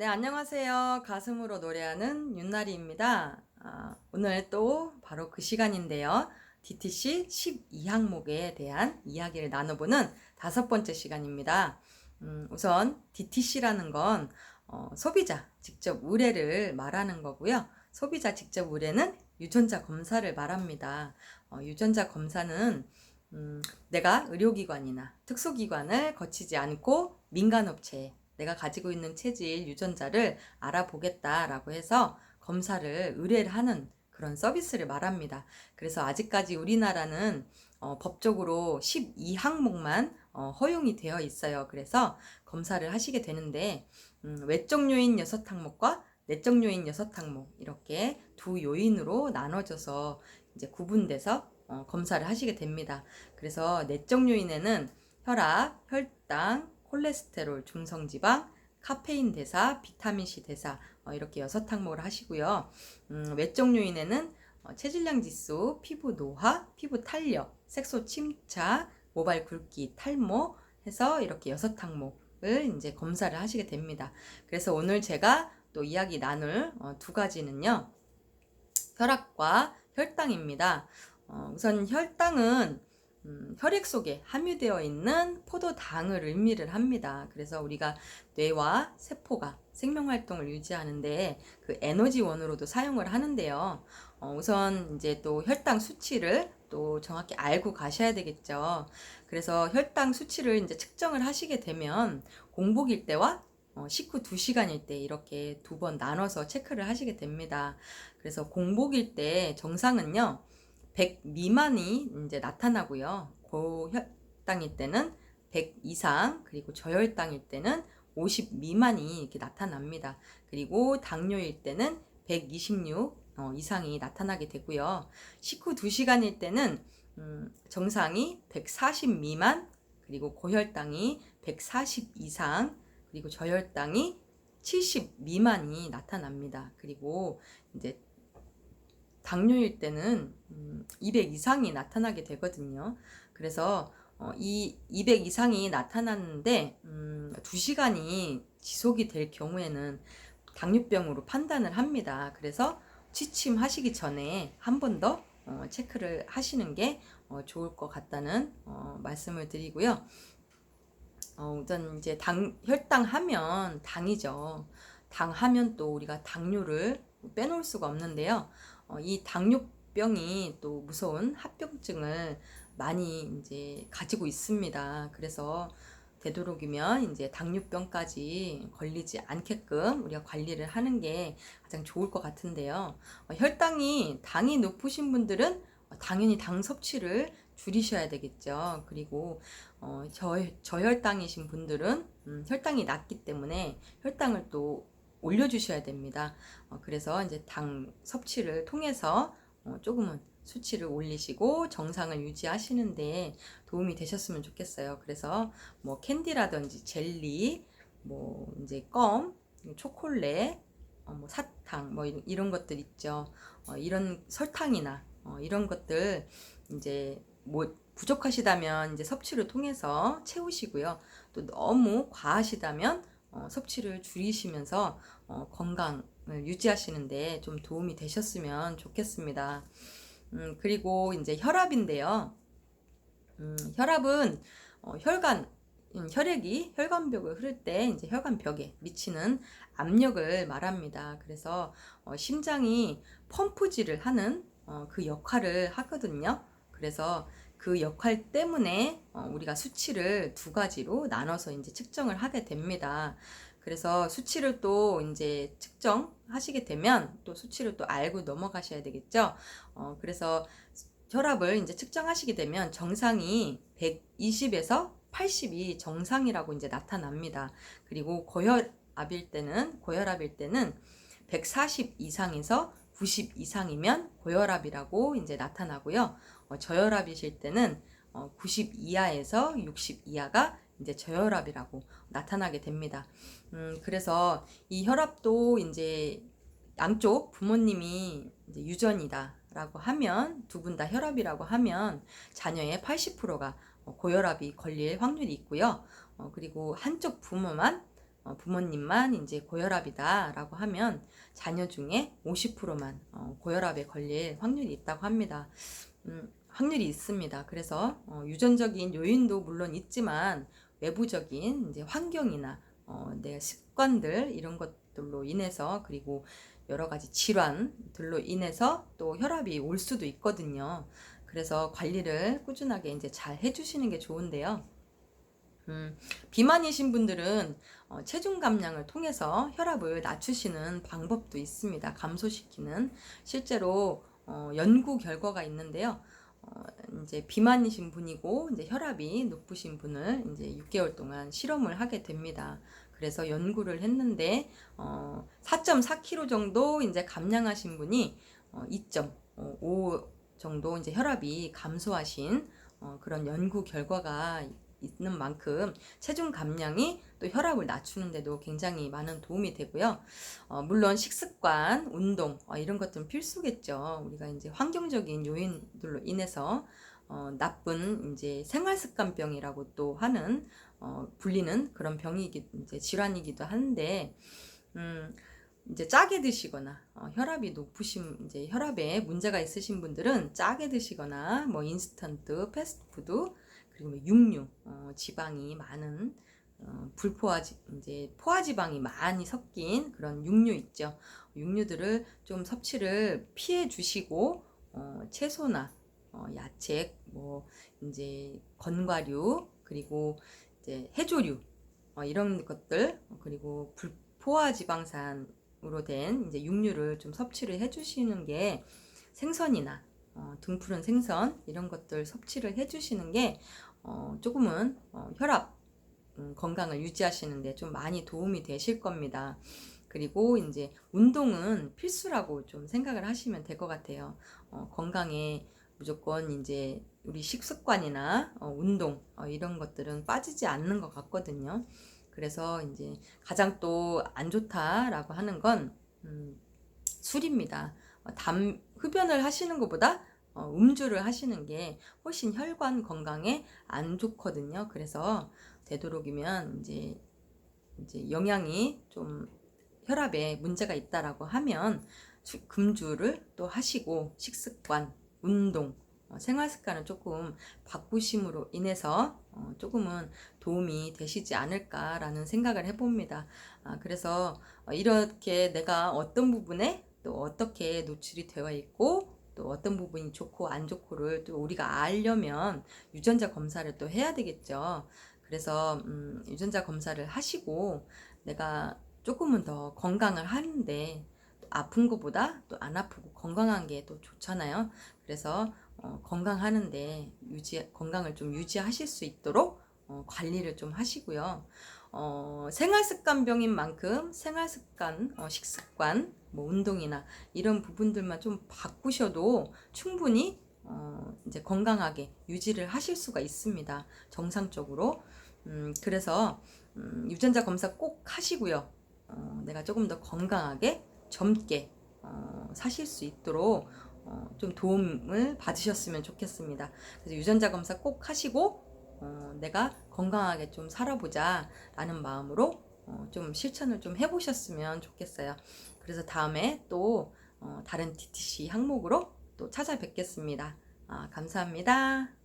네, 안녕하세요. 가슴으로 노래하는 윤나리입니다. 오늘 또 바로 그 시간인데요. DTC 12항목에 대한 이야기를 나눠보는 5번째 시간입니다. 우선 DTC라는 건 소비자 직접 의뢰를 말하는 거고요. 소비자 직접 의뢰는 유전자 검사를 말합니다. 유전자 검사는 내가 의료기관이나 특수기관을 거치지 않고 민간업체에 내가 가지고 있는 체질 유전자를 알아보겠다라고 해서 검사를 의뢰를 하는 그런 서비스를 말합니다. 그래서 아직까지 우리나라는 법적으로 12항목만 허용이 되어 있어요. 그래서 검사를 하시게 되는데 외적 요인 6항목과 내적 요인 6항목 이렇게 두 요인으로 나눠져서 이제 구분돼서 검사를 하시게 됩니다. 그래서 내적 요인에는 혈압, 혈당, 콜레스테롤, 중성지방, 카페인 대사, 비타민C 대사 이렇게 6항목을 하시고요. 외적 요인에는 체질량 지수, 피부 노화, 피부 탄력, 색소 침착, 모발 굵기, 탈모 해서 이렇게 6항목을 이제 검사를 하시게 됩니다. 그래서 오늘 제가 또 이야기 나눌 두 가지는요. 혈압과 혈당입니다. 우선 혈당은 혈액 속에 함유되어 있는 포도당을 의미를 합니다. 그래서 우리가 뇌와 세포가 생명활동을 유지하는데 그 에너지원으로도 사용을 하는데요. 우선 이제 또 혈당 수치를 또 정확히 알고 가셔야 되겠죠. 그래서 혈당 수치를 이제 측정을 하시게 되면 공복일 때와 식후 2시간일 때 이렇게 2번 나눠서 체크를 하시게 됩니다. 그래서 공복일 때 정상은요, 100 미만이 이제 나타나고요. 고혈당일 때는 100 이상, 그리고 저혈당일 때는 50 미만이 이렇게 나타납니다. 그리고 당뇨일 때는 126 이상이 나타나게 되고요. 식후 2시간일 때는 정상이 140 미만, 그리고 고혈당이 140 이상, 그리고 저혈당이 70 미만이 나타납니다. 그리고 이제 당뇨일 때는 200 이상이 나타나게 되거든요. 그래서 이 200 이상이 나타났는데 2시간이 지속이 될 경우에는 당뇨병으로 판단을 합니다. 그래서 취침하시기 전에 한 번 더 체크를 하시는 게 좋을 것 같다는 말씀을 드리고요. 우선 이제 혈당 하면 당이죠. 당 하면 또 우리가 당뇨를 빼놓을 수가 없는데요. 이 당뇨병이 또 무서운 합병증을 많이 이제 가지고 있습니다. 그래서 되도록이면 이제 당뇨병까지 걸리지 않게끔 우리가 관리를 하는 게 가장 좋을 것 같은데요. 당이 높으신 분들은 당연히 당 섭취를 줄이셔야 되겠죠. 그리고 저혈당이신 분들은 혈당이 낮기 때문에 혈당을 또 올려주셔야 됩니다. 그래서 이제 당 섭취를 통해서 조금은 수치를 올리시고 정상을 유지하시는데 도움이 되셨으면 좋겠어요. 그래서 뭐 캔디라든지 젤리, 뭐 이제 껌, 초콜릿, 뭐 사탕, 뭐 이런 것들 있죠. 이런 설탕이나 이런 것들 이제 뭐 부족하시다면 이제 섭취를 통해서 채우시고요. 또 너무 과하시다면 섭취를 줄이시면서 건강을 유지하시는데 좀 도움이 되셨으면 좋겠습니다. 그리고 이제 혈압인데요. 혈압은 혈액이 혈관벽을 흐를 때 이제 혈관벽에 미치는 압력을 말합니다. 그래서 심장이 펌프질을 하는 그 역할을 하거든요. 그래서 그 역할 때문에 우리가 수치를 2가지로 나눠서 이제 측정을 하게 됩니다. 그래서 수치를 또 이제 측정하시게 되면 또 수치를 또 알고 넘어가셔야 되겠죠. 그래서 혈압을 이제 측정하시게 되면 정상이 120에서 80이 정상이라고 이제 나타납니다. 그리고 고혈압일 때는 140 이상에서 90 이상이면 고혈압이라고 이제 나타나고요. 저혈압이실 때는 90 이하에서 60 이하가 이제 저혈압이라고 나타나게 됩니다. 그래서 이 혈압도 이제 양쪽 부모님이 이제 유전이다라고 하면 2분 다 혈압이라고 하면 자녀의 80%가 고혈압이 걸릴 확률이 있고요. 그리고 한쪽 부모만 부모님만 이제 고혈압이다라고 하면 자녀 중에 50%만 고혈압에 걸릴 확률이 있다고 합니다. 확률이 있습니다. 그래서 유전적인 요인도 물론 있지만 외부적인 이제 환경이나 내 습관들 이런 것들로 인해서, 그리고 여러 가지 질환들로 인해서 또 혈압이 올 수도 있거든요. 그래서 관리를 꾸준하게 이제 잘 해주시는 게 좋은데요. 비만이신 분들은 체중 감량을 통해서 혈압을 낮추시는 방법도 있습니다. 감소시키는 실제로 연구 결과가 있는데요. 이제 비만이신 분이고 이제 혈압이 높으신 분을 이제 6개월 동안 실험을 하게 됩니다. 그래서 연구를 했는데 4.4kg 정도 이제 감량하신 분이 2.5 정도 이제 혈압이 감소하신 그런 연구 결과가 있는 만큼 체중 감량이 또 혈압을 낮추는데도 굉장히 많은 도움이 되고요. 물론 식습관, 운동 이런 것들은 필수겠죠. 우리가 이제 환경적인 요인들로 인해서 나쁜 이제 생활습관병이라고 또 하는 불리는 그런 이제 질환이기도 한데, 이제 짜게 드시거나 혈압이 높으신 이제 혈압에 문제가 있으신 분들은 짜게 드시거나 뭐 인스턴트, 패스트푸드, 그리고 뭐 육류, 지방이 많은 이제 포화지방이 많이 섞인 그런 육류 있죠. 육류들을 좀 섭취를 피해 주시고 채소나 야채, 뭐 이제 건과류, 그리고 이제 해조류 이런 것들, 그리고 포화지방산으로 된 이제 육류를 좀 섭취를 해주시는 게, 생선이나 등푸른 생선 이런 것들 섭취를 해주시는 게 조금은 혈압 건강을 유지하시는데 좀 많이 도움이 되실 겁니다. 그리고 이제 운동은 필수라고 좀 생각을 하시면 될 것 같아요. 건강에 무조건 이제 우리 식습관이나 운동 이런 것들은 빠지지 않는 것 같거든요. 그래서 이제 가장 또 안 좋다라고 하는 건 술입니다. 흡연을 하시는 것보다 음주를 하시는 게 훨씬 혈관 건강에 안 좋거든요. 그래서 되도록이면 이제 영양이 좀 혈압에 문제가 있다라고 하면 금주를 또 하시고, 식습관, 운동, 생활 습관을 조금 바꾸심으로 인해서 조금은 도움이 되시지 않을까라는 생각을 해봅니다. 그래서 이렇게 내가 어떤 부분에 또 어떻게 노출이 되어 있고 또 어떤 부분이 좋고 안 좋고를 또 우리가 알려면 유전자 검사를 또 해야 되겠죠. 그래서 유전자 검사를 하시고 내가 조금은 더 건강을 하는데, 아픈 것보다 또 안 아프고 건강한 게 또 좋잖아요. 그래서 건강하는데 건강을 좀 유지하실 수 있도록 관리를 좀 하시고요. 생활습관병인 만큼 생활습관, 식습관, 뭐 운동이나 이런 부분들만 좀 바꾸셔도 충분히 이제 건강하게 유지를 하실 수가 있습니다. 정상적으로. 그래서 유전자 검사 꼭 하시고요. 내가 조금 더 건강하게 젊게 사실 수 있도록 좀 도움을 받으셨으면 좋겠습니다. 그래서 유전자 검사 꼭 하시고 내가 건강하게 좀 살아보자 라는 마음으로 좀 실천을 좀 해보셨으면 좋겠어요. 그래서 다음에 또 다른 DTC 항목으로 또 찾아뵙겠습니다. 감사합니다.